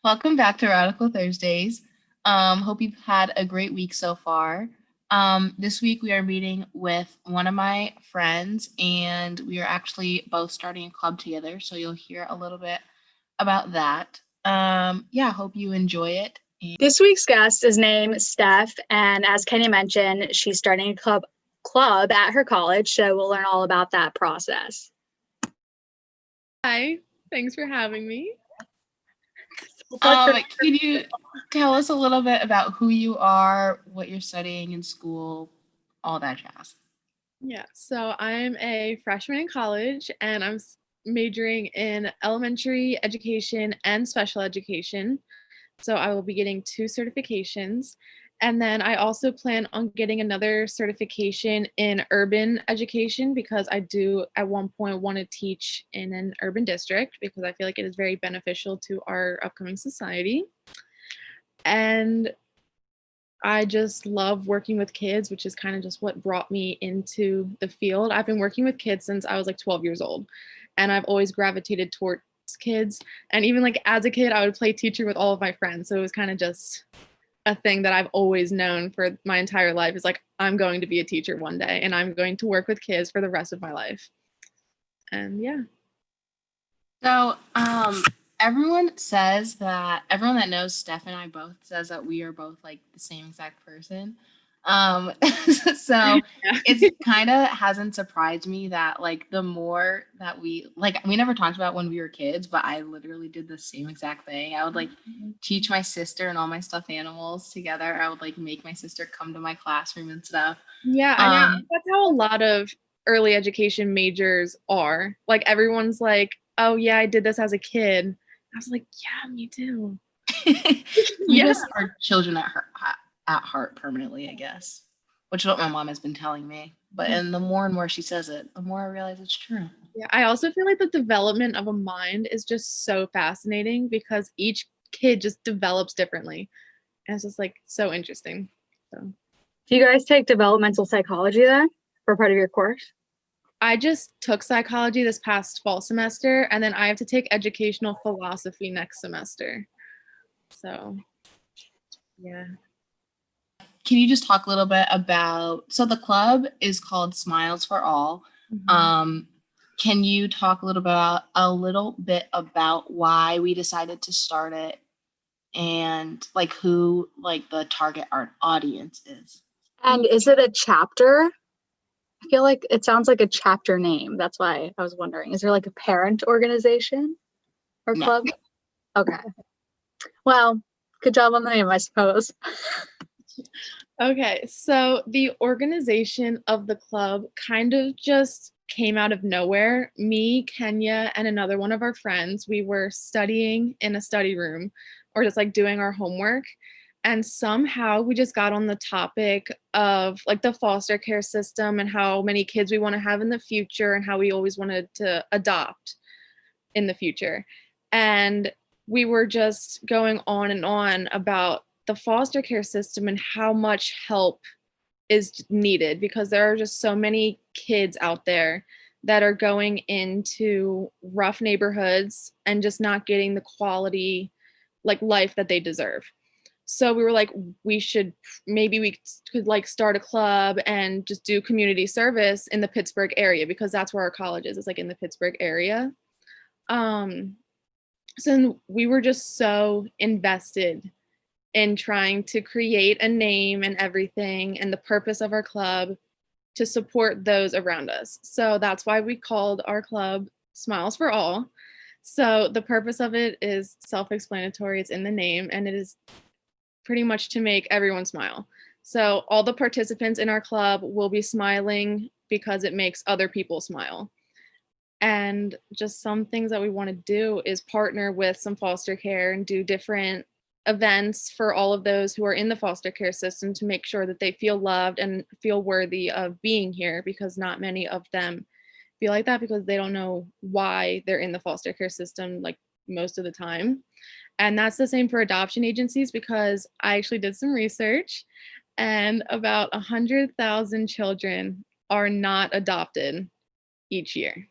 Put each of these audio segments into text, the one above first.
Welcome back to Radical Thursdays. Hope you've had a great week so far. This week we are meeting with one of my friends, and we are actually both starting a club together. So you'll hear a little bit about that. Yeah, hope you enjoy it. This week's guest is named Steph, and as Kenny mentioned, she's starting a club at her college, so we'll learn all about that process. Hi, thanks for having me. Can you tell us a little bit about who you are, what you're studying in school, all that jazz? Yeah, so I'm a freshman in college and I'm majoring in elementary education and special education. So I will be getting 2 certifications. And then I also plan on getting another certification in urban education because I do at one point want to teach in an urban district because I feel like it is very beneficial to our upcoming society. And I just love working with kids, which is kind of just what brought me into the field. I've been working with kids since I was like 12 years old, and I've always gravitated towards kids. And even like as a kid, I would play teacher with all of my friends. So it was kind of just a thing that I've always known for my entire life is like, I'm going to be a teacher one day and I'm going to work with kids for the rest of my life. And yeah. So, everyone that knows Steph and I both says that we are both like the same exact person. So Yeah. it's kind of hasn't surprised me that like the more that we never talked about when we were kids, but I literally did the same exact thing. I would like teach my sister and all my stuffed animals together. I would like make my sister come to my classroom and stuff. Yeah, I know. That's how a lot of early education majors are. Like everyone's like, oh yeah, I did this as a kid. I was like, yeah, me too. We just are children at heart permanently, I guess, which is what my mom has been telling me. But and the more and more she says it, the more I realize it's true. Yeah, I also feel like the development of a mind is just so fascinating because each kid just develops differently. And it's just like so interesting. So Do you guys take developmental psychology then for part of your course? I just took psychology this past fall semester, and then I have to take educational philosophy next semester. So, yeah. Can you just talk a little bit about, so the club is called Smiles for All. Can you talk a little bit about why we decided to start it and like who like the target art audience is? And is it a chapter? I feel like it sounds like a chapter name. That's why I was wondering. Is there like a parent organization or No. club? Okay. Well, good job on the name, I suppose. Okay, so the organization of the club kind of just came out of nowhere. Me, Kenya, and another one of our friends, we were studying in a study room or just like doing our homework. And somehow we just got on the topic of like the foster care system and how many kids we want to have in the future and how we always wanted to adopt in the future. And we were just going on and on about the foster care system and how much help is needed because there are just so many kids out there that are going into rough neighborhoods and just not getting the quality like life that they deserve. So we were like, we could like start a club and just do community service in the Pittsburgh area because that's where our college is. It's like in the Pittsburgh area. So we were just so invested in trying to create a name and everything and the purpose of our club to support those around us. So that's why we called our club Smiles for All. So the purpose of it is self-explanatory. It's in the name, and it is pretty much to make everyone smile. So all the participants in our club will be smiling because it makes other people smile. And just some things that we want to do is partner with some foster care and do different events for all of those who are in the foster care system to make sure that they feel loved and feel worthy of being here because not many of them feel like that because they don't know why they're in the foster care system like most of the time. And that's the same for adoption agencies because I actually did some research and about 100,000 children are not adopted each year.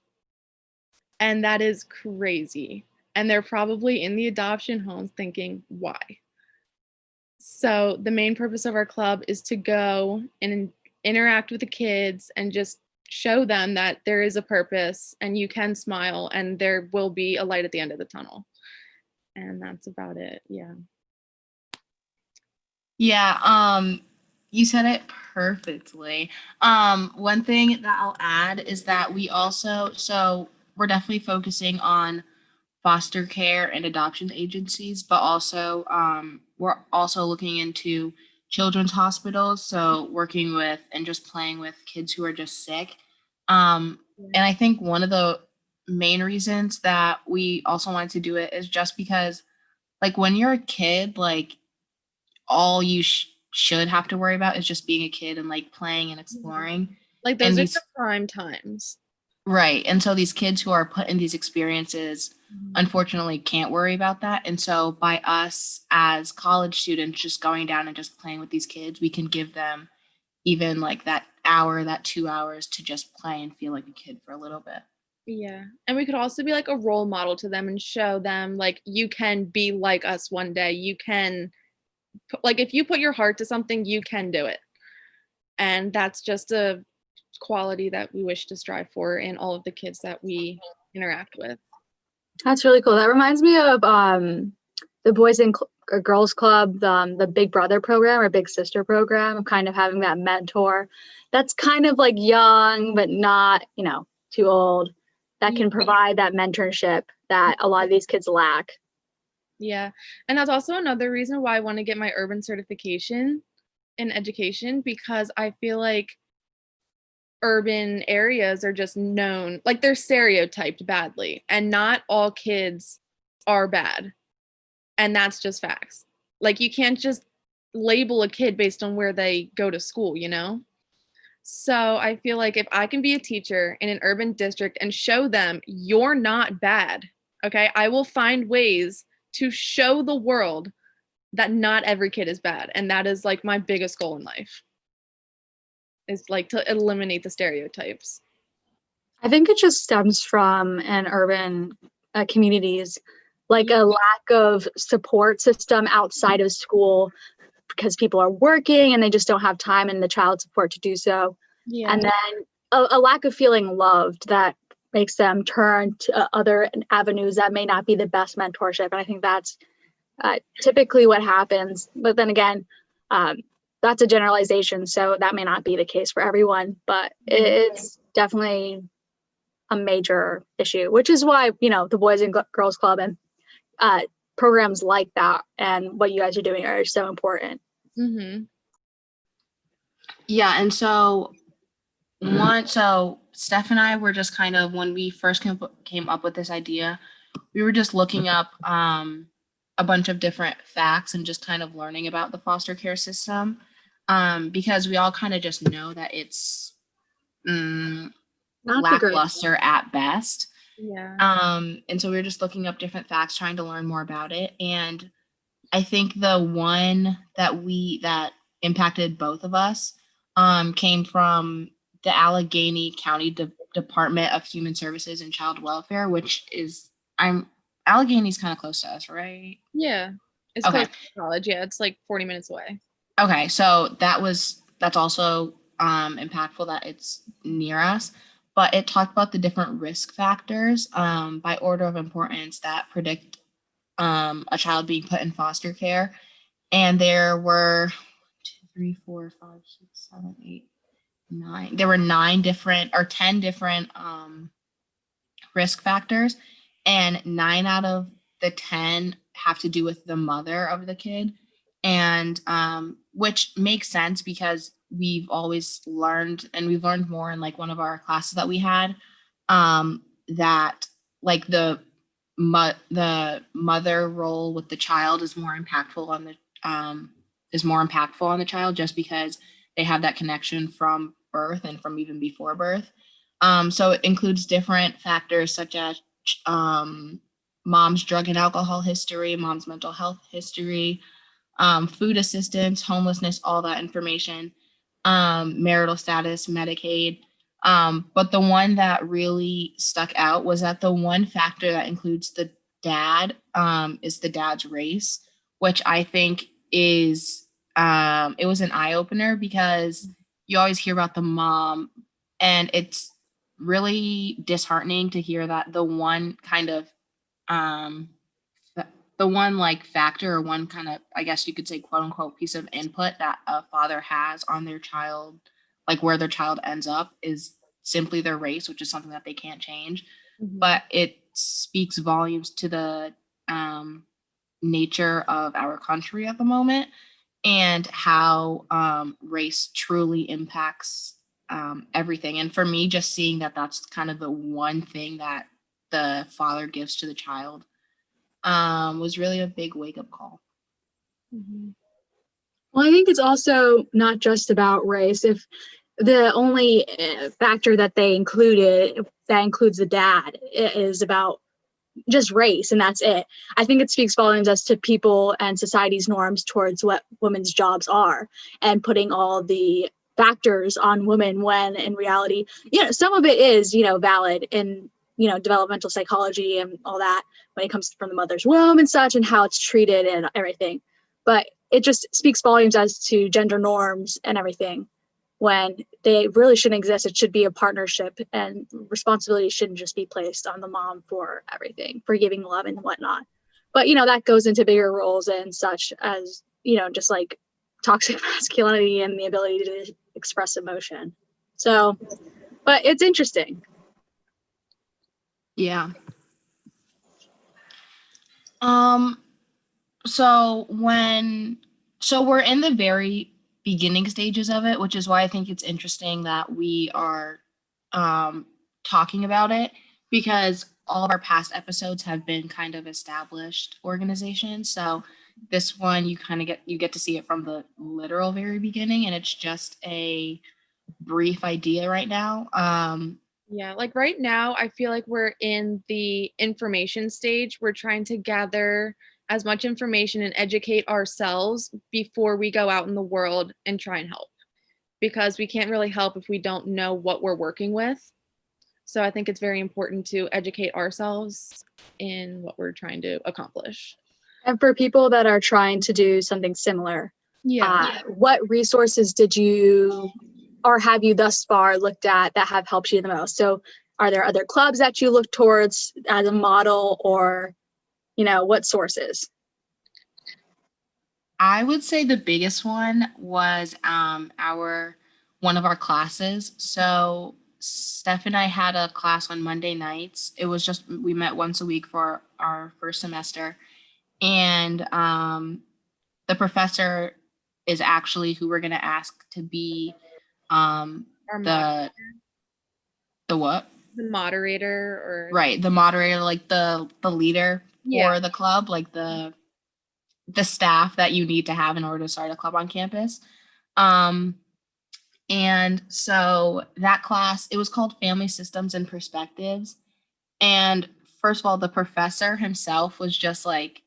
And that is crazy and they're probably in the adoption homes thinking, why? So the main purpose of our club is to go and interact with the kids and just show them that there is a purpose and you can smile and there will be a light at the end of the tunnel. And that's about it. Yeah. Yeah, you said it perfectly. One thing that I'll add is that we're definitely focusing on foster care and adoption agencies, but also we're also looking into children's hospitals, so working with and just playing with kids who are just sick. And I think one of the main reasons that we also wanted to do it is just because, like, when you're a kid, like, all you should have to worry about is just being a kid and like playing and exploring. Like And those are these the prime times. right. And so these kids who are put in these experiences unfortunately can't worry about that. And so by us as college students just going down and just playing with these kids, we can give them even like that hour, that 2 hours to just play and feel like a kid for a little bit. Yeah. And we could also be like a role model to them and show them like you can be like us one day. You can, like, if you put your heart to something, you can do it. And that's just a quality that we wish to strive for in all of the kids that we interact with. That's really cool. That reminds me of the Boys and Girls Club, the Big Brother program or Big Sister program, of kind of having that mentor that's kind of like young, but not, too old, that can provide that mentorship that a lot of these kids lack. Yeah. And that's also another reason why I want to get my urban certification in education, because I feel like urban areas are just known, like they're stereotyped badly, and not all kids are bad. And that's just facts. Like you can't just label a kid based on where they go to school, you know? So I feel like if I can be a teacher in an urban district and show them you're not bad, okay, I will find ways to show the world that not every kid is bad. And that is like my biggest goal in life, is like to eliminate the stereotypes. I think it just stems from an urban communities, like a lack of support system outside of school because people are working and they just don't have time and the child support to do so. Yeah. And then a lack of feeling loved that makes them turn to other avenues that may not be the best mentorship. And I think that's typically what happens. But then again, that's a generalization, so that may not be the case for everyone, but it's definitely a major issue, which is why, the Boys and Girls Club and programs like that and what you guys are doing are so important. Mm-hmm. Yeah, and so Steph and I were just kind of, when we first came up with this idea, we were just looking up a bunch of different facts and just kind of learning about the foster care system, because we all kind of just know that it's lackluster at best. Yeah. And so we were just looking up different facts, trying to learn more about it. And I think the one that impacted both of us came from the Allegheny County Department of Human Services and Child Welfare, which is Allegheny's kind of close to us, right? Yeah. It's Okay. close to college. Yeah, it's like 40 minutes away. Okay, so that's also impactful that it's near us, but it talked about the different risk factors by order of importance that predict a child being put in foster care. And there were 3, 4, 5, 6, 7, 8, 9. There were 10 different risk factors, and 9 out of the 10 have to do with the mother of the kid. And which makes sense because we've always learned, and we've learned more in like one of our classes that we had, that like the mother role with the child is more impactful on the child, just because they have that connection from birth and from even before birth. So it includes different factors such as mom's drug and alcohol history, mom's mental health history, food assistance, homelessness, all that information, marital status, Medicaid. But the one that really stuck out was that the one factor that includes the dad is the dad's race, which I think is it was an eye-opener because you always hear about the mom, and it's really disheartening to hear that the one kind of um the one like factor or one kind of, I guess you could say, quote unquote, piece of input that a father has on their child, like where their child ends up, is simply their race, which is something that they can't change. But it speaks volumes to the nature of our country at the moment, and how race truly impacts everything. And for me, just seeing that that's kind of the one thing that the father gives to the child was really a big wake up call. Well, I think it's also not just about race. If the only factor that they included that includes the dad is about just race and that's it, I think it speaks volumes as to people and society's norms towards what women's jobs are, and putting all the factors on women when in reality, some of it is, valid in, developmental psychology and all that when it comes from the mother's womb and such and how it's treated and everything. But it just speaks volumes as to gender norms and everything when they really shouldn't exist. It should be a partnership, and responsibility shouldn't just be placed on the mom for everything, for giving love and whatnot. But, that goes into bigger roles and such as, just like toxic masculinity and the ability to express emotion. So, but it's interesting. Yeah. So we're in the very beginning stages of it, which is why I think it's interesting that we are talking about it, because all of our past episodes have been kind of established organizations. So this one you get to see it from the literal very beginning, and it's just a brief idea right now. Yeah, like right now, I feel like we're in the information stage. We're trying to gather as much information and educate ourselves before we go out in the world and try and help, because we can't really help if we don't know what we're working with. So I think it's very important to educate ourselves in what we're trying to accomplish. And for people that are trying to do something similar, what resources did you or have you thus far looked at that have helped you the most? So are there other clubs that you look towards as a model, or, what sources? I would say the biggest one was one of our classes. So Steph and I had a class on Monday nights. It was just, we met once a week for our first semester. And the professor is actually who we're going to ask to be the what? The moderator, or right, the moderator, like the leader for the club, like the staff that you need to have in order to start a club on campus. And so that class, it was called Family Systems and Perspectives. And first of all, the professor himself was just like,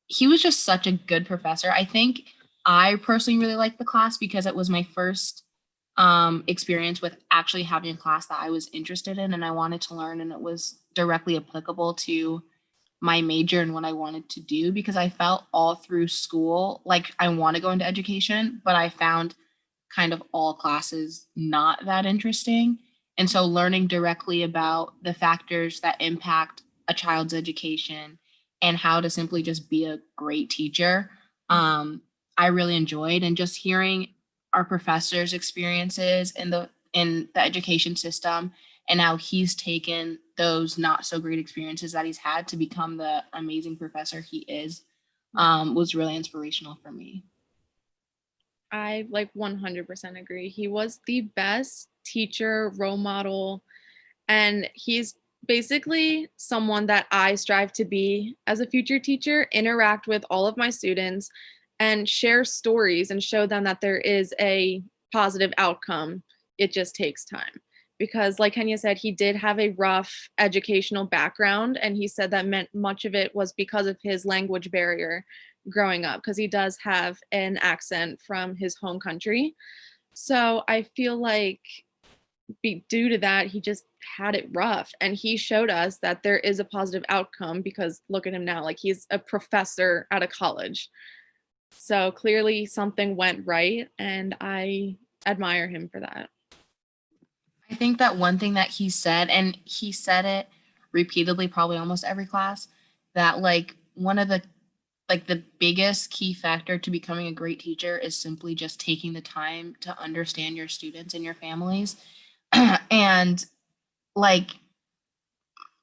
he was just such a good professor. I think I personally really liked the class because it was my first experience with actually having a class that I was interested in and I wanted to learn, and it was directly applicable to my major and what I wanted to do, because I felt all through school like I want to go into education, but I found kind of all classes not that interesting. And so learning directly about the factors that impact a child's education and how to simply just be a great teacher, I really enjoyed. And just hearing our professors' experiences in the education system and how he's taken those not so great experiences that he's had to become the amazing professor he is, was really inspirational for me. I 100% agree. He was the best teacher, role model, and he's basically someone that I strive to be as a future teacher, interact with all of my students and share stories and show them that there is a positive outcome. It just takes time. Because like Kenya said, he did have a rough educational background, and he said that much of it was because of his language barrier growing up, because he does have an accent from his home country. So I feel like due to that, he just had it rough, and he showed us that there is a positive outcome, because look at him now, like he's a professor at a college. So clearly something went right, and I admire him for that. I think that one thing that he said, and he said it repeatedly, probably almost every class, that like one of the biggest key factor to becoming a great teacher is simply just taking the time to understand your students and your families. And like,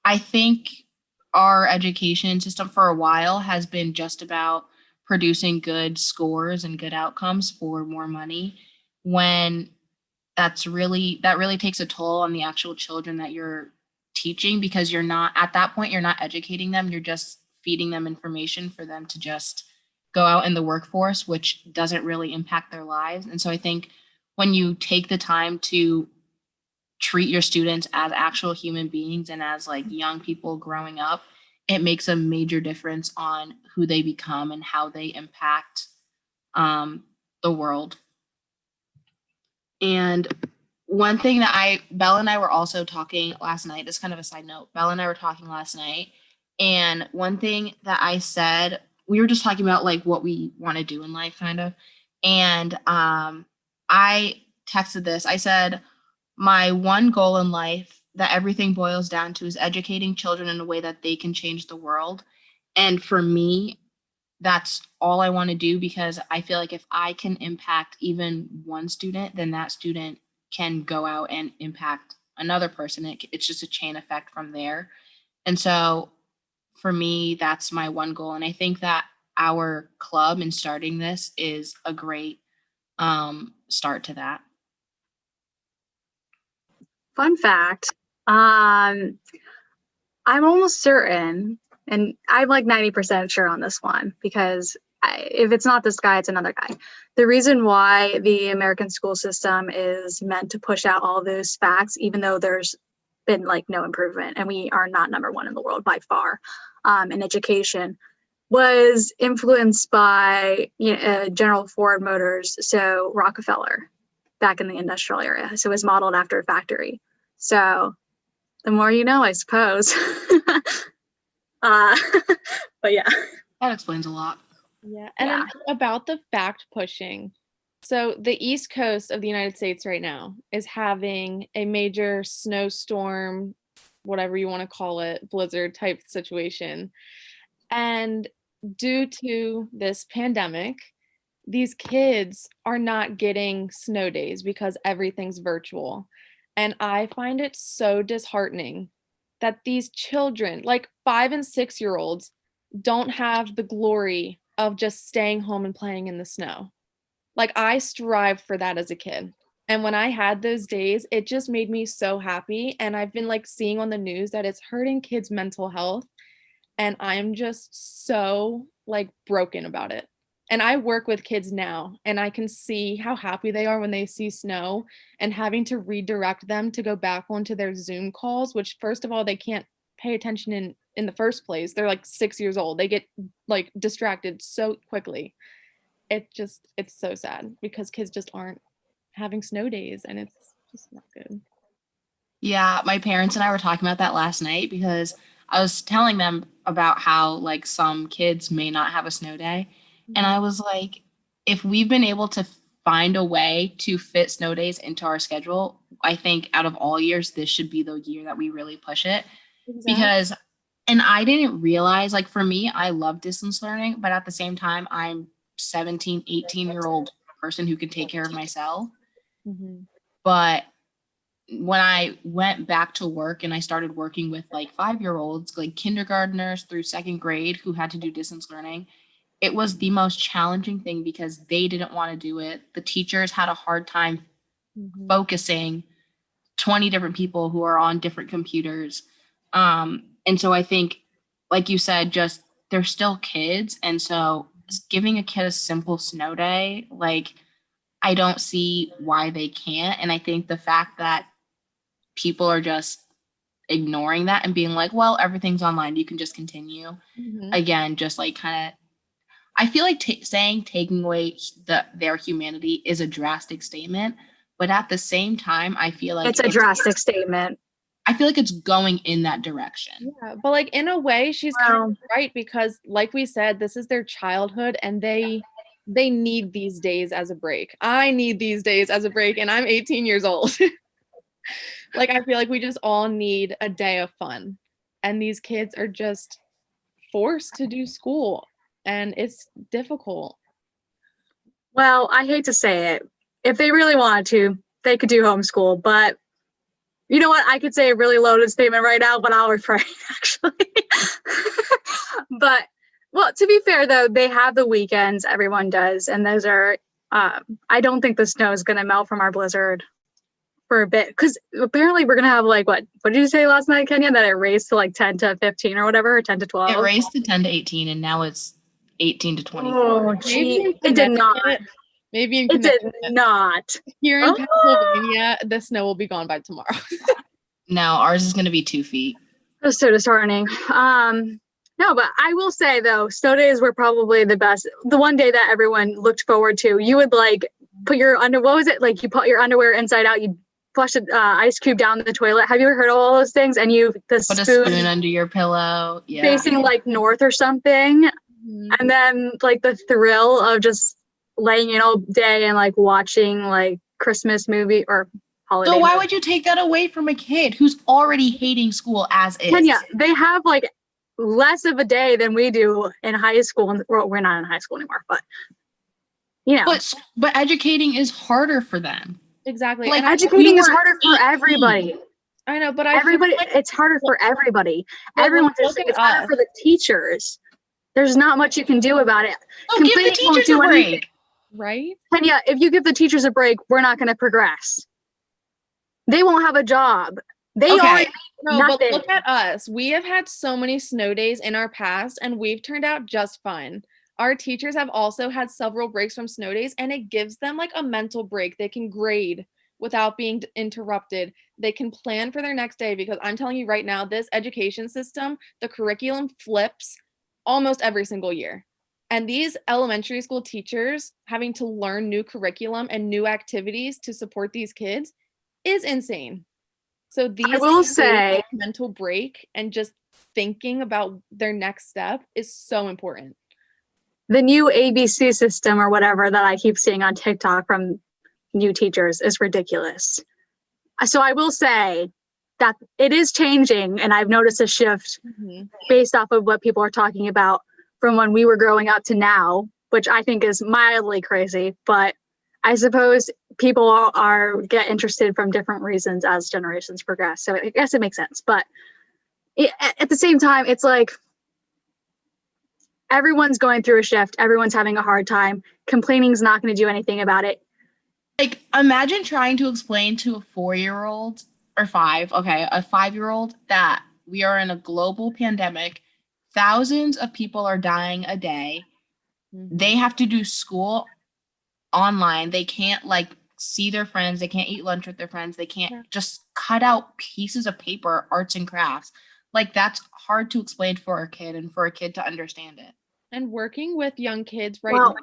I think our education system for a while has been just about producing good scores and good outcomes for more money, when that really takes a toll on the actual children that you're teaching, because you're not, at that point, you're not educating them, you're just feeding them information for them to just go out in the workforce, which doesn't really impact their lives. And so I think when you take the time to treat your students as actual human beings and as like young people growing up, it makes a major difference on who they become and how they impact the world. And one thing that Bella and I were also talking last night, this is kind of a side note. Bella and I were talking last night, and one thing that I said, we were just talking about like what we want to do in life, kind of. And I texted this. I said, my one goal in life that everything boils down to is educating children in a way that they can change the world. And for me, that's all I want to do, because I feel like if I can impact even one student, then that student can go out and impact another person. It's just a chain effect from there. And so for me, that's my one goal. And I think that our club in starting this is a great start to that. Fun fact, I'm almost certain, and I'm like 90% sure on this one, because if it's not this guy, it's another guy. The reason why the American school system is meant to push out all those facts, even though there's been like no improvement, and we are not number one in the world by far in education, was influenced by General Ford Motors, so Rockefeller, back in the industrial era. So it was modeled after a factory. So the more you know, I suppose. But yeah. That explains a lot. Yeah. And then about the fact pushing. So the East Coast of the United States right now is having a major snowstorm, whatever you want to call it, blizzard type situation. And due to this pandemic, these kids are not getting snow days because everything's virtual. And I find it so disheartening that these children, like 5 and 6-year-olds, don't have the glory of just staying home and playing in the snow. Like, I strived for that as a kid. And when I had those days, it just made me so happy. And I've been like seeing on the news that it's hurting kids' mental health. And I'm just so like broken about it. And I work with kids now, and I can see how happy they are when they see snow, and having to redirect them to go back onto their Zoom calls, which first of all, they can't pay attention in the first place. They're like 6 years old. They get like distracted so quickly. It's so sad because kids just aren't having snow days, and it's just not good. Yeah, my parents and I were talking about that last night, because I was telling them about how like some kids may not have a snow day. And I was like, if we've been able to find a way to fit snow days into our schedule, I think out of all years, this should be the year that we really push it. Exactly. Because, and I didn't realize, like for me, I love distance learning, but at the same time, I'm 17, 18-year-old person who can take care of myself. Mhm. But when I went back to work and I started working with like 5-year-olds, like kindergartners through second grade who had to do distance learning, it was the most challenging thing because they didn't want to do it. The teachers had a hard time focusing 20 different people who are on different computers. And so I think, like you said, just they're still kids. And so giving a kid a simple snow day, like I don't see why they can't. And I think the fact that people are just ignoring that and being like, well, everything's online, you can just continue. Again, just like kind of, I feel like saying taking away their humanity is a drastic statement, but at the same time, I feel like it's a drastic statement. I feel like it's going in that direction. Yeah, but like in a way, she's kind of right, because like we said, this is their childhood and they need these days as a break. I need these days as a break, and I'm 18 years old. Like, I feel like we just all need a day of fun, and these kids are just forced to do school, and it's difficult. Well, I hate to say it. If they really wanted to, they could do homeschool, but you know what? I could say a really loaded statement right now, but I'll refrain, actually. But, well, to be fair, though, they have the weekends. Everyone does. And those are, I don't think the snow is going to melt from our blizzard for a bit. Because apparently we're going to have, like, what did you say last night, Kenya? That it raised to, like, 10 to 15 or whatever, or 10 to 12? It raised to 10 to 18, and now it's 18 to 24. Oh, gee. It did not. Maybe in It did not. Here in Pennsylvania, the snow will be gone by tomorrow. No, ours is going to be 2 feet. That's so disheartening. No, but I will say, though, snow days were probably the best. The one day that everyone looked forward to. You would, like, put your what was it? Like, you put your underwear inside out, you flush an ice cube down the toilet. Have you ever heard of all those things? And you put a spoon under your pillow. Yeah. Facing, like, north or something. Mm-hmm. And then, like, the thrill of just laying in all day and, like, watching, like, Christmas movie or holiday. So why would you take that away from a kid who's already hating school as is? Kenya, they have, like, less of a day than we do in high school. Well, we're not in high school anymore, but, you know. But educating is harder for them. Exactly. Like, educating is harder for everybody. I know, but it's harder for everybody. Everyone's it's harder for the teachers. There's not much you can do about it. Oh, give the teachers a break. Right? And yeah, if you give the teachers a break, we're not going to progress. They won't have a job. They already but look at us. We have had so many snow days in our past, and we've turned out just fine. Our teachers have also had several breaks from snow days, and it gives them like a mental break. They can grade without being interrupted. They can plan for their next day, because I'm telling you right now, this education system, the curriculum flips almost every single year. And these elementary school teachers having to learn new curriculum and new activities to support these kids is insane. So I will say, mental break and just thinking about their next step is so important. The new ABC system or whatever that I keep seeing on TikTok from new teachers is ridiculous. So I will say that it is changing, and I've noticed a shift based off of what people are talking about from when we were growing up to now, which I think is mildly crazy, but I suppose people are get interested from different reasons as generations progress. So I guess it makes sense. But at the same time, it's like everyone's going through a shift. Everyone's having a hard time. Complaining is not going to do anything about it. Like, imagine trying to explain to a 4-year-old or a 5-year-old that we are in a global pandemic. Thousands of people are dying a day. They have to do school online. They can't, like, see their friends. They can't eat lunch with their friends. They can't just cut out pieces of paper, arts and crafts. Like, that's hard to explain for a kid and for a kid to understand it. And working with young kids now,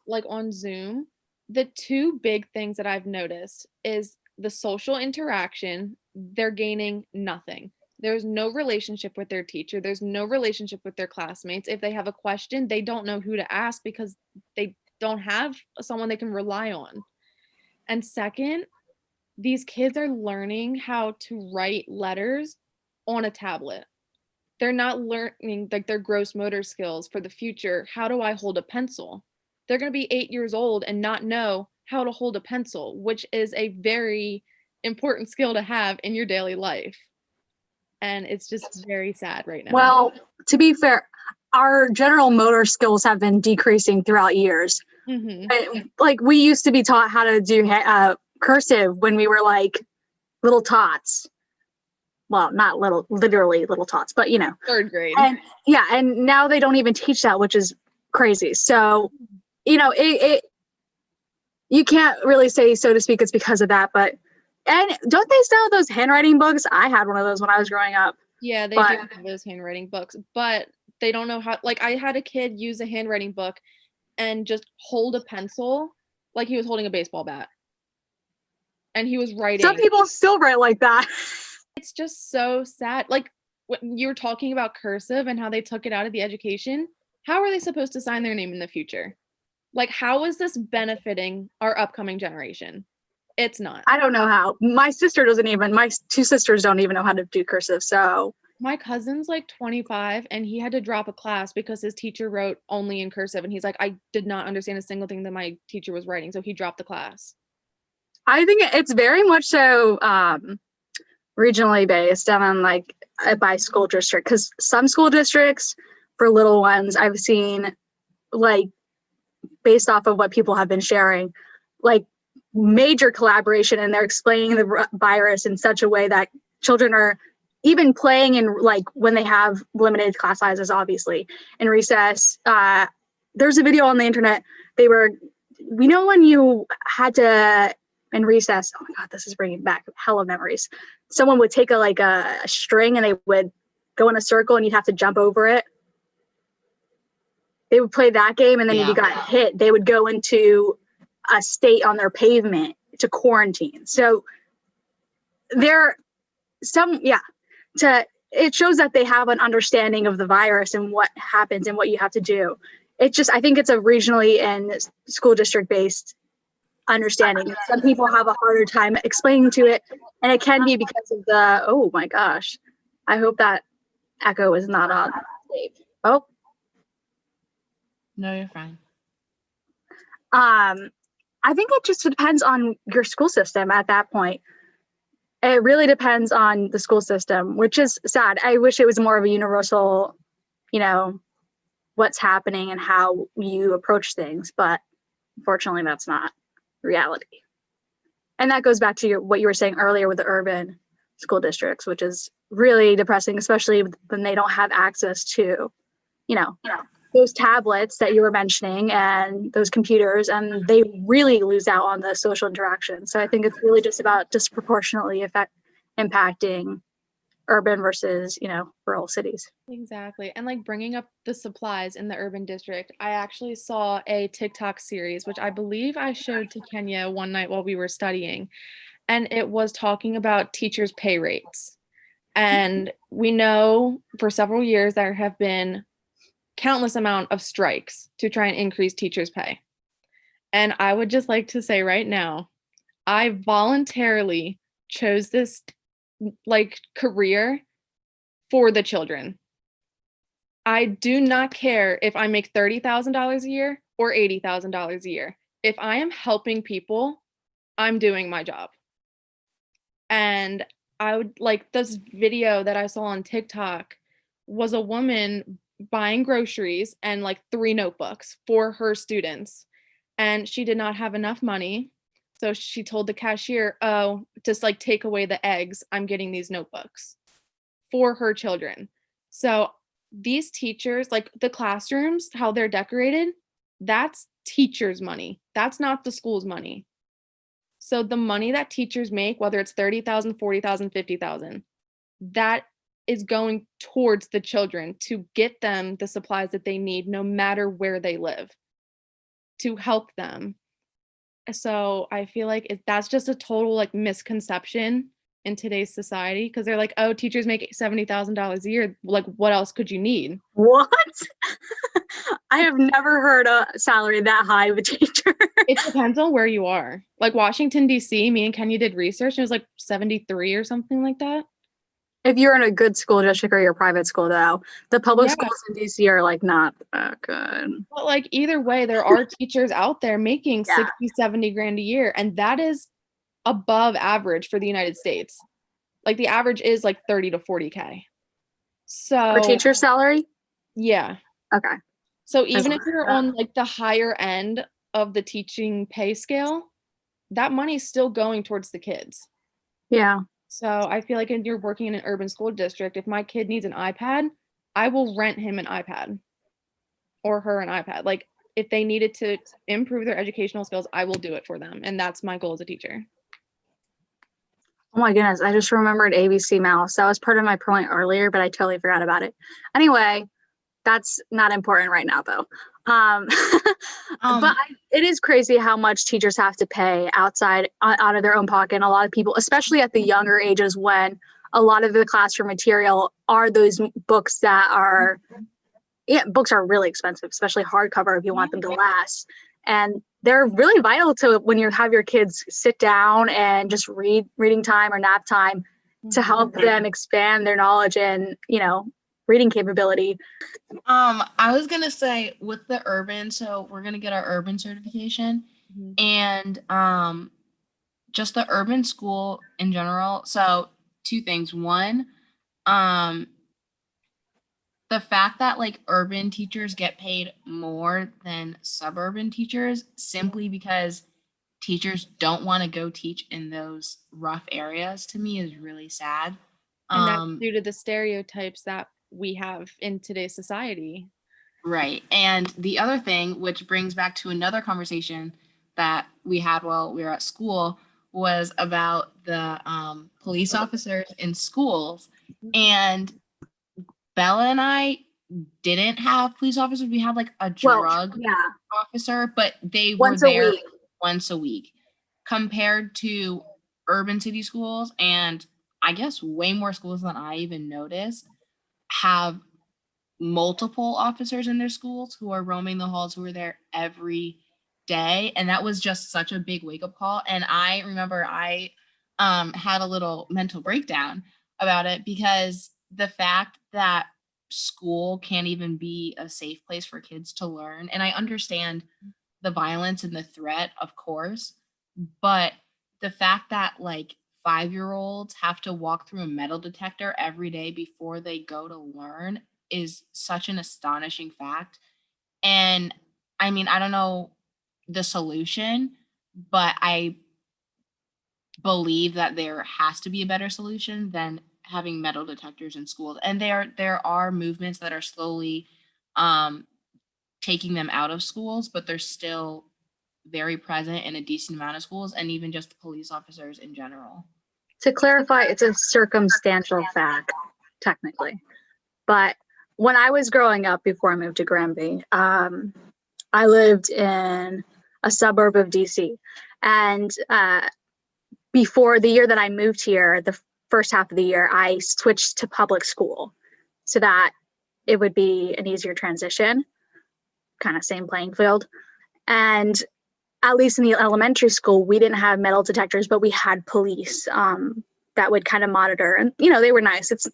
like on Zoom, the two big things that I've noticed is the social interaction. They're gaining nothing. There's no relationship with their teacher. There's no relationship with their classmates. If they have a question, they don't know who to ask because they don't have someone they can rely on. And second, these kids are learning how to write letters on a tablet. They're not learning like their gross motor skills for the future. How do I hold a pencil? They're going to be 8 years old and not know how to hold a pencil, which is a very important skill to have in your daily life. And it's just very sad right now. Well, to be fair, our general motor skills have been decreasing throughout years. Like, we used to be taught how to do cursive when we were like little tots. Well, not literally little tots, but you know. 3rd grade. And now they don't even teach that, which is crazy. So, you know, you can't really say, so to speak, it's because of that, but and don't they still have those handwriting books? I had one of those when I was growing up. Yeah, they do have those handwriting books, but they don't know how. Like, I had a kid use a handwriting book and just hold a pencil like he was holding a baseball bat. And he was writing. Some people still write like that. It's just so sad. Like when you were talking about cursive and how they took it out of the education, how are they supposed to sign their name in the future? Like, how is this benefiting our upcoming generation? It's not. I don't know how. My two sisters don't even know how to do cursive. So My cousin's like 25 and he had to drop a class because his teacher wrote only in cursive. And he's like, I did not understand a single thing that my teacher was writing. So he dropped the class. I think it's very much so regionally based and then like by school district, because some school districts for little ones I've seen, like based off of what people have been sharing, like major collaboration, and they're explaining the virus in such a way that children are even playing in, like when they have limited class sizes, obviously in recess. There's a video on the internet. We know when you had to in recess, oh my god, this is bringing back hella memories. Someone would take a string and they would go in a circle and you'd have to jump over it. They would play that game, and then if you got hit, they would go into a state on their pavement to quarantine. So it shows that they have an understanding of the virus and what happens and what you have to do. I think it's a regionally and school district based understanding. Some people have a harder time explaining to it, and it can be because of oh my gosh, I hope that echo is not on tape. Oh No, you're fine. I think it just depends on your school system at that point. It really depends on the school system, which is sad. I wish it was more of a universal, what's happening and how you approach things, but unfortunately that's not reality. And that goes back to what you were saying earlier with the urban school districts, which is really depressing, especially when they don't have access to, those tablets that you were mentioning and those computers, and they really lose out on the social interaction. So I think it's really just about disproportionately impacting urban versus, rural cities. Exactly. And like bringing up the supplies in the urban district, I actually saw a TikTok series, which I believe I showed to Kenya one night while we were studying. And it was talking about teachers' pay rates. And we know for several years there have been countless amount of strikes to try and increase teachers' pay. And I would just like to say right now, I voluntarily chose this career for the children. I do not care if I make $30,000 a year or $80,000 a year. If I am helping people, I'm doing my job. And I would like this video that I saw on TikTok was a woman buying groceries and 3 notebooks for her students. And she did not have enough money. So she told the cashier, oh, just take away the eggs. I'm getting these notebooks for her children. So these teachers, the classrooms, how they're decorated, that's teachers' money. That's not the school's money. So the money that teachers make, whether it's $30,000, $40,000, $50,000, that is going towards the children to get them the supplies that they need, no matter where they live, to help them. So I feel like that's just a total misconception in today's society, because they're like, oh, teachers make $70,000 a year. What else could you need? What? I have never heard a salary that high of a teacher. It depends on where you are. Washington, D.C., me and Kenya did research, and it was 73 or something like that. If you're in a good school district or your private school, though, the public schools in DC are not that good. But either way, there are teachers out there making 60, 70 grand a year, and that is above average for the United States. The average is 30 to 40K. So for teacher salary? Yeah. Okay. So even if you're on the higher end of the teaching pay scale, that money's still going towards the kids. Yeah. So I feel like if you're working in an urban school district, if my kid needs an iPad, I will rent him an iPad or her an iPad. If they needed to improve their educational skills, I will do it for them. And that's my goal as a teacher. Oh my goodness. I just remembered ABC Mouse. That was part of my point earlier, but I totally forgot about it. Anyway, that's not important right now though. But it is crazy how much teachers have to pay out of their own pocket. And a lot of people, especially at the younger ages when a lot of the classroom material are those books that are, books are really expensive, especially hardcover if you want them to last. And they're really vital to when you have your kids sit down and just reading time or nap time to help them expand their knowledge and, reading capability. I was gonna say with the urban, so we're gonna get our urban certification, and just the urban school in general. So two things. One, the fact that like urban teachers get paid more than suburban teachers simply because teachers don't want to go teach in those rough areas, to me is really sad. And that's due to the stereotypes that we have in today's society. Right. And the other thing, which brings back to another conversation that we had while we were at school, was about the police officers in schools. And Bella and I didn't have police officers. We had like a drug officer, but they were there once a week compared to urban city schools. And I guess way more schools than I even noticed have multiple officers in their schools who are roaming the halls, who are there every day. And that was just such a big wake up call. And I remember I had a little mental breakdown about it, because the fact that school can't even be a safe place for kids to learn. And I understand the violence and the threat, of course, but the fact that like 5-year-olds have to walk through a metal detector every day before they go to learn is such an astonishing fact. And I mean, I don't know the solution, but I believe that there has to be a better solution than having metal detectors in schools. And there are movements that are slowly taking them out of schools, but they're still very present in a decent amount of schools, and even just police officers in general. To clarify, it's a circumstantial fact, technically. But when I was growing up, before I moved to Granby, I lived in a suburb of DC. And before the year that I moved here, the first half of the year, I switched to public school so that it would be an easier transition, kind of same playing field. And at least in the elementary school, we didn't have metal detectors, but we had police that would kind of monitor. And, they were nice. It's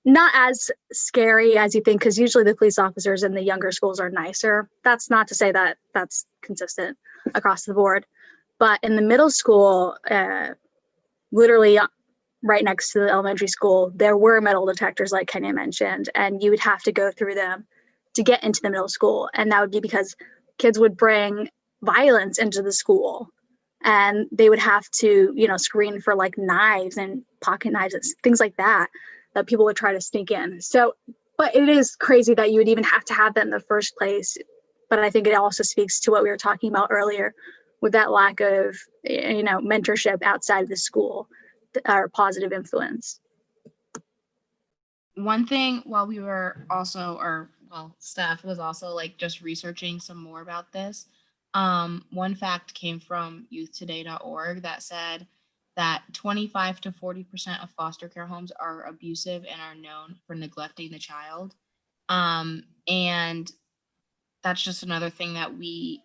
not as scary as you think, because usually the police officers in the younger schools are nicer. That's not to say that that's consistent across the board. But in the middle school, literally right next to the elementary school, there were metal detectors, like Kenya mentioned, and you would have to go through them to get into the middle school. And that would be because kids would bring violence into the school, and they would have to, screen for like knives and pocket knives and things like that people would try to sneak in. So, but it is crazy that you would even have to have that in the first place. But I think it also speaks to what we were talking about earlier with that lack of, mentorship outside of the school or positive influence. One thing while we were also, Steph was also like just researching some more about this. One fact came from youthtoday.org that said that 25 to 40% of foster care homes are abusive and are known for neglecting the child. And that's just another thing that we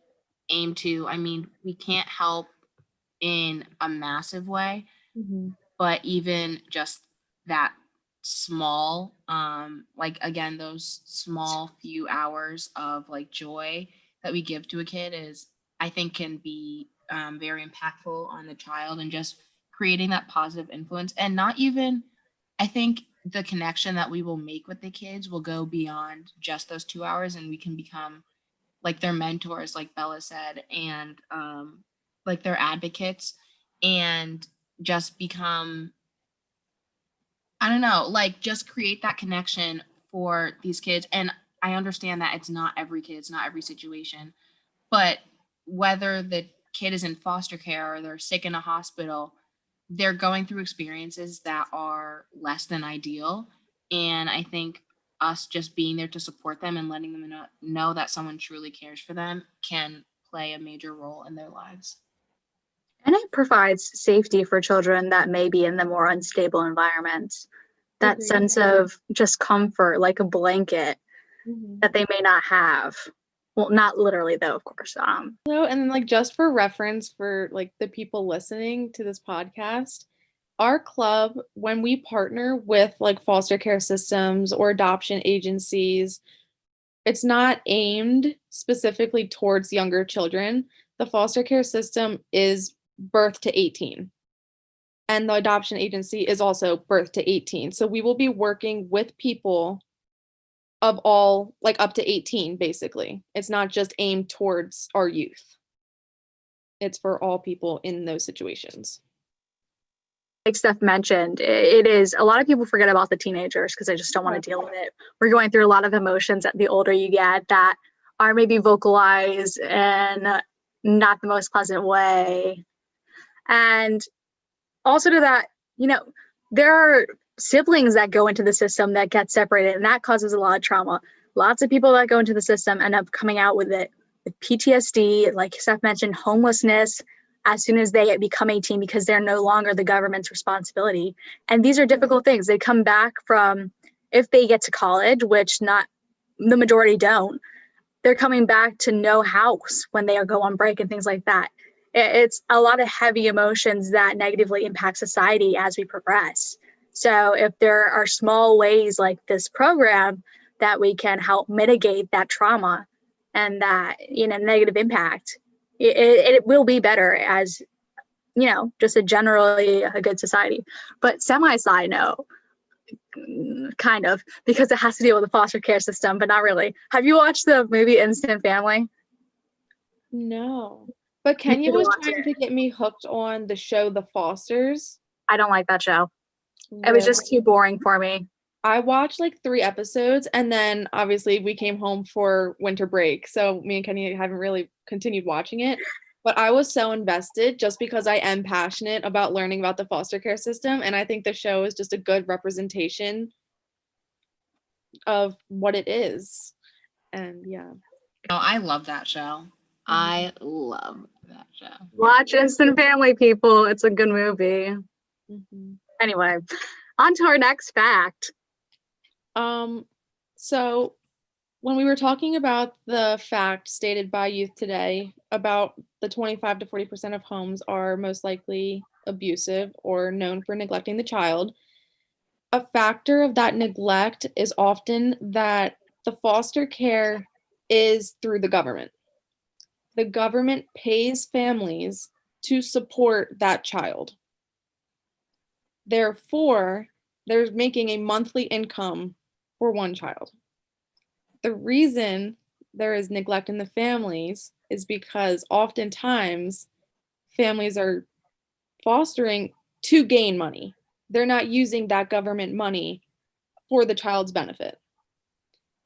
aim to. I mean, we can't help in a massive way, but even just that small, like again, those small few hours of like joy that we give to a kid is, I think, can be very impactful on the child, and just creating that positive influence. And not even, I think the connection that we will make with the kids will go beyond just those 2 hours, and we can become like their mentors, like Bella said, and like their advocates, and just become, I don't know, like just create that connection for these kids. And I understand that it's not every kid, it's not every situation, but whether the kid is in foster care or they're sick in a hospital, they're going through experiences that are less than ideal. And I think us just being there to support them and letting them know that someone truly cares for them can play a major role in their lives. And it provides safety for children that may be in the more unstable environments. That Agreed. sense of just comfort, like a blanket Mhm. that they may not have. Well, not literally though, of course. So, and then like just for reference for like the people listening to this podcast, our club, when we partner with like foster care systems or adoption agencies, it's not aimed specifically towards younger children. The foster care system is birth to 18. And the adoption agency is also birth to 18. So we will be working with people of all like up to 18 basically. It's not just aimed towards our youth. It's for all people in those situations. Like Steph mentioned, it is a lot of people forget about the teenagers because they just don't want to deal with it. We're going through a lot of emotions the older you get that are maybe vocalized in not the most pleasant way. And also to that, there are siblings that go into the system that get separated, and that causes a lot of trauma. Lots of people that go into the system end up coming out with it with PTSD, like Steph mentioned, homelessness, as soon as they become 18 because they're no longer the government's responsibility. And these are difficult things. They come back from, if they get to college, which not the majority don't, they're coming back to no house when they go on break and things like that. It's a lot of heavy emotions that negatively impact society as we progress. So if there are small ways like this program that we can help mitigate that trauma and that negative impact, it will be better as just a generally a good society. But side note, kind of, because it has to deal with the foster care system, but not really. Have you watched the movie Instant Family? No. But Kenya was trying to get me hooked on the show The Fosters. I don't like that show. It was just too boring for me. I watched like 3 episodes, and then obviously we came home for winter break. So me and Kenya haven't really continued watching it. But I was so invested just because I am passionate about learning about the foster care system. And I think the show is just a good representation of what it is. And yeah. I love that show. I love that show. Watch Instant Family, people. It's a good movie. Anyway, on to our next fact. So when we were talking about the fact stated by Youth Today about the 25 to 40% of homes are most likely abusive or known for neglecting the child, a factor of that neglect is often that the foster care is through the government. The government pays families to support that child. Therefore, they're making a monthly income for one child. The reason there is neglect in the families is because oftentimes families are fostering to gain money. They're not using that government money for the child's benefit.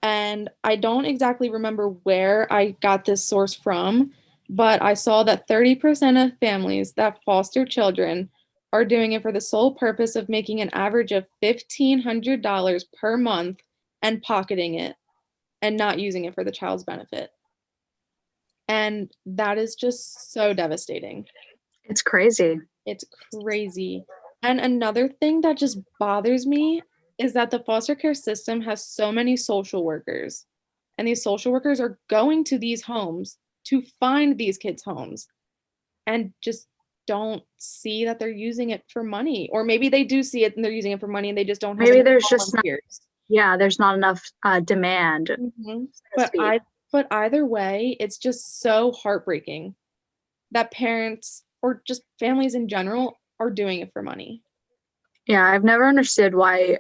And I don't exactly remember where I got this source from, but I saw that 30% of families that foster children are doing it for the sole purpose of making an average of $1,500 per month and pocketing it and not using it for the child's benefit. And that is just so devastating. It's crazy. It's crazy. And another thing that just bothers me is that the foster care system has so many social workers. And these social workers are going to these homes to find these kids' homes and just don't see that they're using it for money. Or maybe they do see it and they're using it for money and they just don't have maybe enough there's just volunteers. there's not enough demand. But either way, it's just so heartbreaking that parents or just families in general are doing it for money. Yeah, I've never understood why,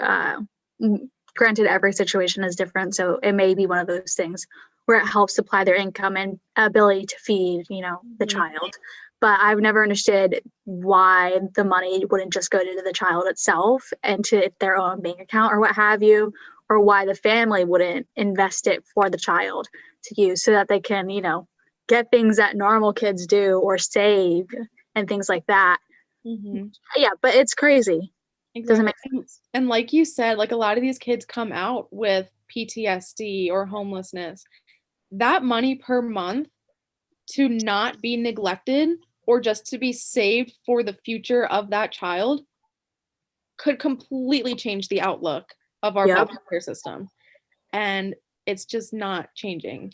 granted, every situation is different. So it may be one of those things where it helps supply their income and ability to feed, the child. But I've never understood why the money wouldn't just go to the child itself and to their own bank account or what have you, or why the family wouldn't invest it for the child to use so that they can, get things that normal kids do or save and things like that. Yeah, but it's crazy. Exactly. Doesn't make sense. And like you said, like a lot of these kids come out with PTSD or homelessness. That money per month to not be neglected or just to be saved for the future of that child could completely change the outlook of our Yep. foster care system. And it's just not changing.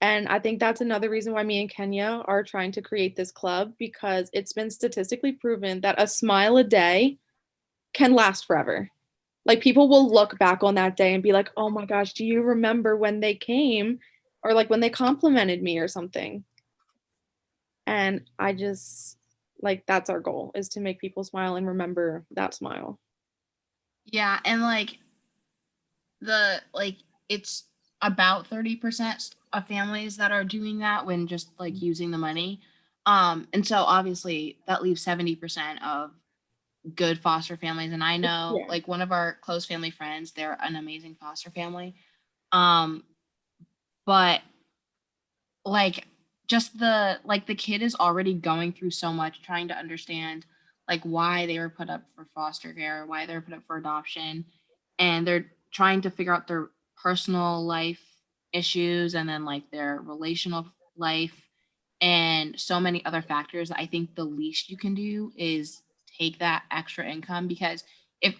And I think that's another reason why me and Kenya are trying to create this club, because it's been statistically proven that a smile a day can last forever. Like, people will look back on that day and be like, oh my gosh, do you remember when they came, or like when they complimented me or something? And I just, like, that's our goal, is to make people smile and remember that smile. Yeah, and like it's about 30% of families that are doing that when just like using the money. And so obviously that leaves 70% of good foster families. And I know Yeah. like one of our close family friends, they're an amazing foster family. But like just the kid is already going through so much trying to understand like why they were put up for foster care, why they were put up for adoption, and they're trying to figure out their personal life issues and then like their relational life and so many other factors. I think the least you can do is take that extra income, because if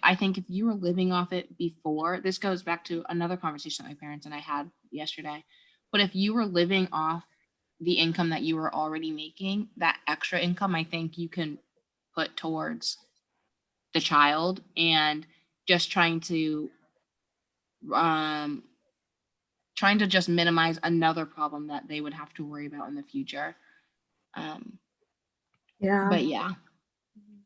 you were living off it before, this goes back to another conversation that my parents and I had yesterday, but if you were living off the income that you were already making, that extra income I think you can put towards the child and just um trying to just minimize another problem that they would have to worry about in the future. um Yeah. but yeah.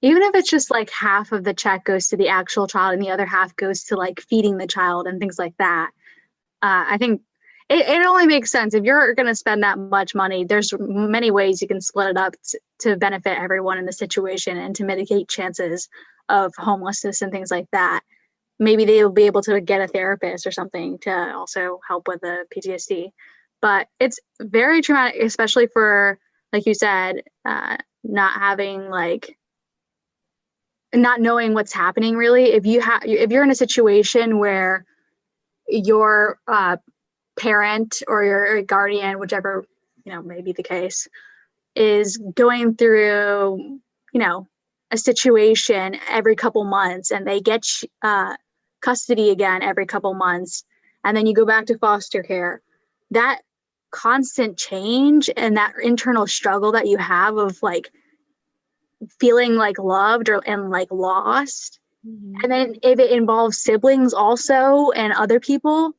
Even if it's just like half of the check goes to the actual child and the other half goes to like feeding the child and things like that, I think it only makes sense. If you're going to spend that much money, there's many ways you can split it up to benefit everyone in the situation and to mitigate chances of homelessness and things like that. Maybe they'll be able to get a therapist or something to also help with the PTSD. But it's very traumatic, especially for, like you said, not having like not knowing what's happening really. If you're in a situation where your parent or your guardian, whichever may be the case, is going through a situation every couple months, and they get custody again every couple months, and then you go back to foster care, that constant change and that internal struggle that you have of like feeling like loved and like lost. Mm-hmm. And then if it involves siblings also and other people,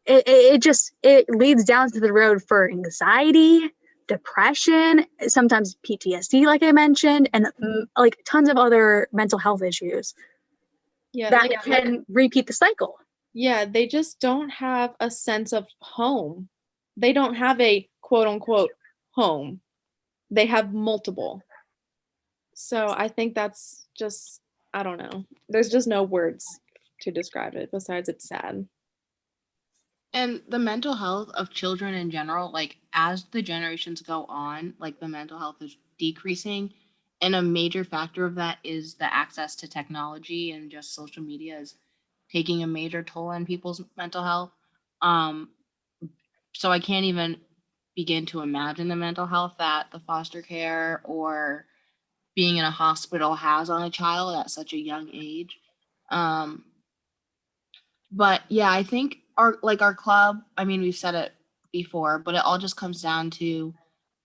it leads down to the road for anxiety, depression, sometimes PTSD, like I mentioned, and like tons of other mental health issues that can repeat the cycle. Yeah, they just don't have a sense of home. They don't have a quote unquote home. They have multiple. So I think that's just, I don't know. There's just no words to describe it besides it's sad. And the mental health of children in general, like as the generations go on, like the mental health is decreasing. And a major factor of that is the access to technology, and just social media is taking a major toll on people's mental health. Um, so I can't even begin to imagine the mental health that the foster care or being in a hospital has on a child at such a young age. Um, but yeah, I think our club, I mean, we've said it before, but it all just comes down to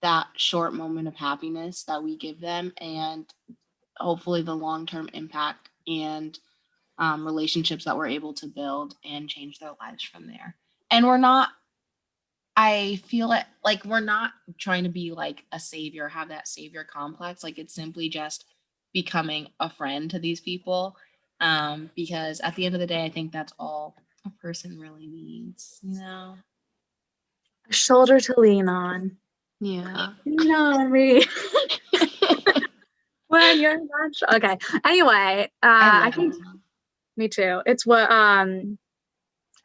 that short moment of happiness that we give them, and hopefully the long-term impact and relationships that we're able to build and change their lives from there. And I feel it like we're not trying to be like a savior, have that savior complex. Like it's simply just becoming a friend to these people. Because at the end of the day, I think that's all a person really needs, A shoulder to lean on. Yeah. Lean on me. When you're not sure. Okay. Anyway, I think me too. It's what I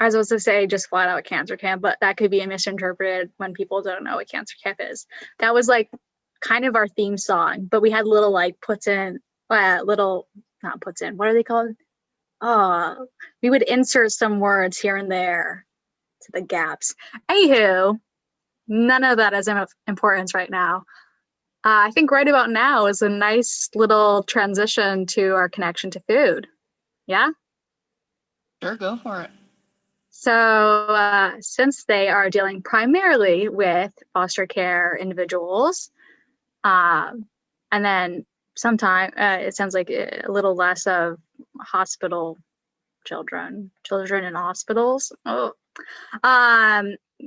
was supposed to say just flat out cancer camp, but that could be misinterpreted when people don't know what cancer camp is. That was like kind of our theme song, but we had little like not puts in, what are they called? Oh, we would insert some words here and there to the gaps. Anywho, none of that is of importance right now. I think right about now is a nice little transition to our connection to food. Yeah? Sure, go for it. So since they are dealing primarily with foster care individuals, and then sometime it sounds like a little less of hospital children in hospitals. Oh.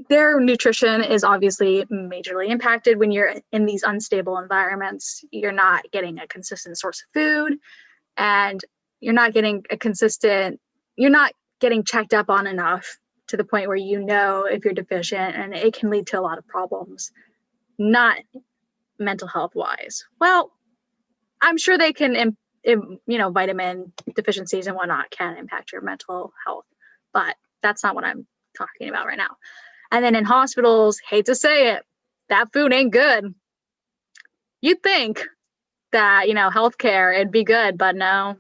Their nutrition is obviously majorly impacted when you're in these unstable environments. You're not getting a consistent source of food, and you're not getting checked up on enough to the point where you know if you're deficient, and it can lead to a lot of problems, not mental health wise. Well, I'm sure they can, vitamin deficiencies and whatnot can impact your mental health, but that's not what I'm talking about right now. And then in hospitals, hate to say it, that food ain't good. You'd think that, healthcare, it'd be good, but no,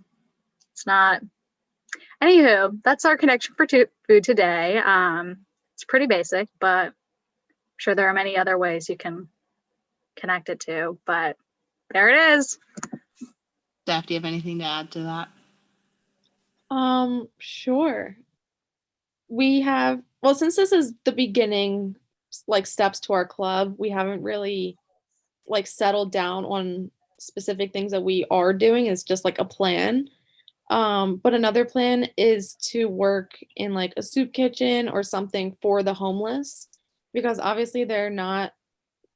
it's not. Anywho, that's our connection for food today. It's pretty basic, but I'm sure there are many other ways you can connect it to, but there it is. Steph, do you have anything to add to that? Sure. We have, well, since this is the beginning, like steps to our club, we haven't really like settled down on specific things that we are doing. It's just like a plan. But another plan is to work in like a soup kitchen or something for the homeless, because obviously they're not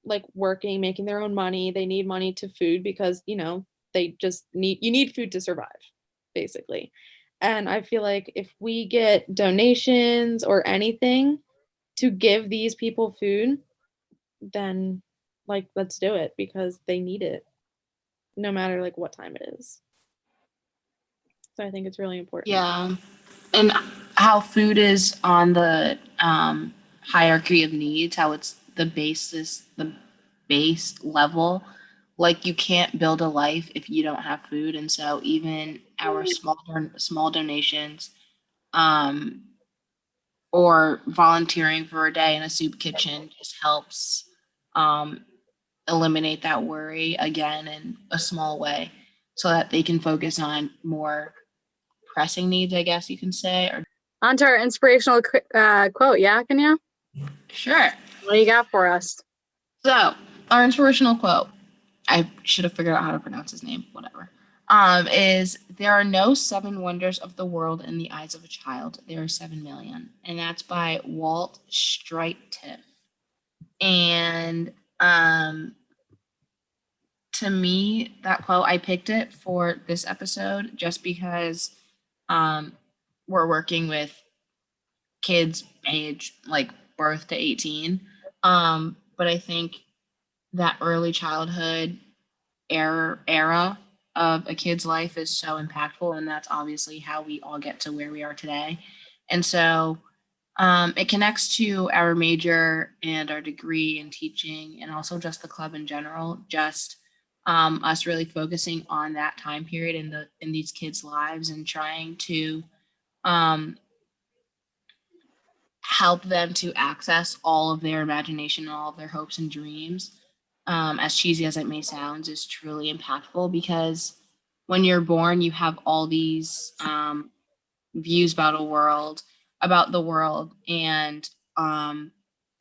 like working, making their own money. They need money to food because, they just you need food to survive, basically. And I feel like if we get donations or anything to give these people food, then like let's do it because they need it no matter like what time it is. So I think it's really important. Yeah. And how food is on the hierarchy of needs, how it's the base level. Like you can't build a life if you don't have food, and so even our small donations, um, or volunteering for a day in a soup kitchen just helps eliminate that worry again in a small way, so that they can focus on more pressing needs, I guess you can say. Or On to our inspirational quote. Yeah, Kenya? sure. What do you got for us? So our inspirational quote, I should have figured out how to pronounce his name, whatever, is there are no 7 wonders of the world in the eyes of a child. There are 7 million. And that's by Walt Streitiff. And to me, that quote, I picked it for this episode just because we're working with kids age like birth to 18. But I think that early childhood era of a kid's life is so impactful, and that's obviously how we all get to where we are today. And so it connects to our major and our degree in teaching, and also just the club in general, just us really focusing on that time period in these kids' lives and trying to help them to access all of their imagination and all of their hopes and dreams. As cheesy as it may sound, is truly impactful, because when you're born, you have all these views about the world, and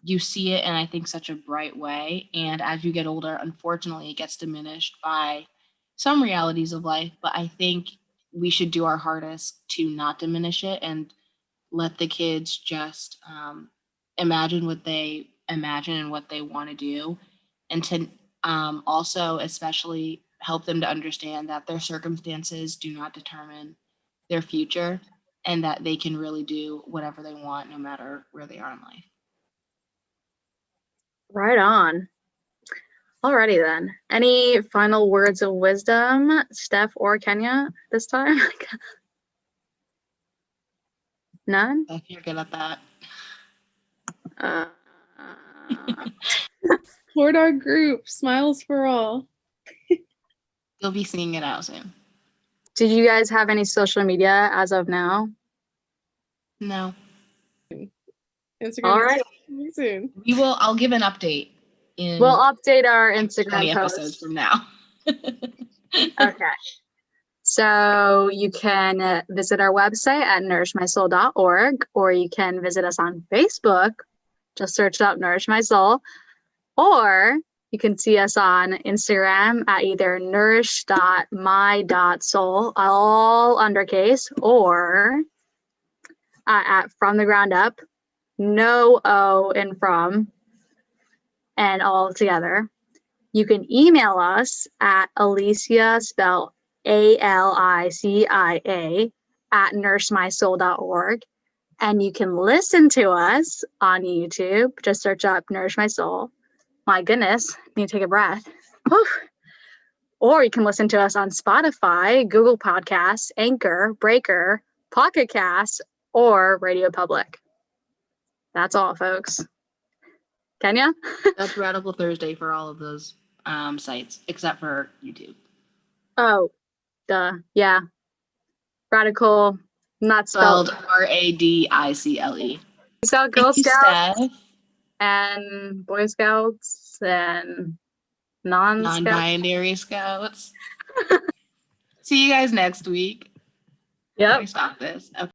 you see it in, I think, such a bright way. And as you get older, unfortunately, it gets diminished by some realities of life. But I think we should do our hardest to not diminish it and let the kids just imagine what they imagine and what they want to do, and to also especially help them to understand that their circumstances do not determine their future, and that they can really do whatever they want no matter where they are in life. Right on. Alrighty then. Any final words of wisdom, Steph or Kenya, this time? None? If you're good at that. Uh, Support our group, Smiles for All. You'll be singing it out soon. Did you guys have any social media as of now? No. Instagram All right. soon. I'll give an update in We'll update our 20 Instagram episodes post. from now. Okay. So you can visit our website at nourishmysoul.org, or you can visit us on Facebook. Just search up Nourish My Soul. Or you can see us on Instagram at either nourish.my.soul, all undercase, or at From the Ground Up, no O in from, and all together. You can email us at Alicia, spelled ALICIA, at nourishmysoul.org. And you can listen to us on YouTube. Just search up Nourish My Soul. My goodness, need to take a breath. Whew. Or you can listen to us on Spotify, Google Podcasts, Anchor, Breaker, Pocket Casts, or Radio Public. That's all, folks. Kenya? That's Radical Thursday for all of those sites, except for YouTube. Oh, duh. Yeah. Radical, not spelled. Spelled Radicle. Spelled Girl Thank you, Scouts Steph. and Boy Scouts and non-Scouts. Non-binary scouts. See you guys next week. Yep. Let me stop this. Okay.